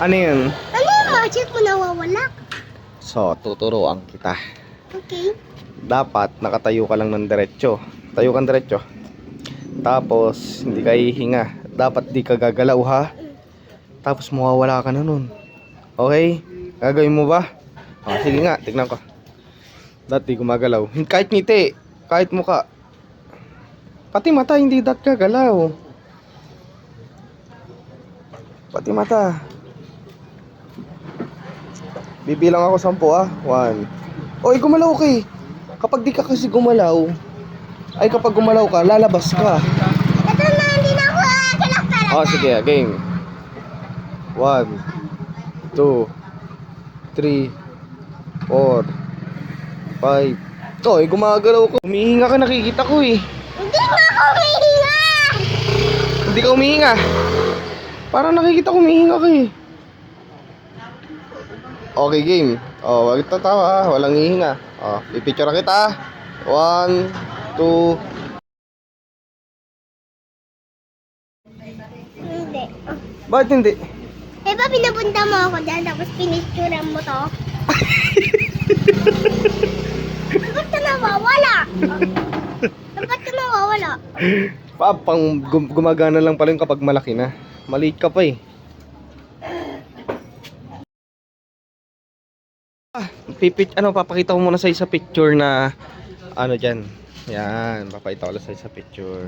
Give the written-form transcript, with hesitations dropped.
Ano yun? Ano yung magic mo nawawala? So, tuturuan kita. Okay. Dapat nakatayo ka lang ng diretso. Tayo kang diretso. Tapos, hindi ka hihinga. Dapat di ka gagalaw ha. Tapos mawawala ka na nun. Okay? Gagawin mo ba? Sige nga, tignan ko. Dati gumagalaw. Kahit ngiti, kahit muka. Pati mata hindi gagalaw. Pati mata. Bibilang ako 10 1. Oy, gumalaw ka eh. Kapag di ka kasi gumalaw, ay kapag gumalaw ka, lalabas ka. Ito na, hindi na ako akalak talaga. Sige, game. 1 2 3 4 5. Oy, gumagalaw ko. Humihinga ka, nakikita ko eh. Hindi na ako humihinga. Hindi ka humihinga. Parang nakikita ko humihinga ka eh. Okay, game. Wag tatawa, walang hihinga. Pipicture kita. 1 2. Hindi. Bakit hindi? Eh ba pinapunta mo ako dyan tapos pinicturean mo to? Ba't ka nawawala? Ba't ka nawawala? Gumagana lang pala yung kapag malaki na. Maliit ka pa eh. Papakita ko muna sa isa picture na ano dyan. Yan, papakita ko lang sa isa picture.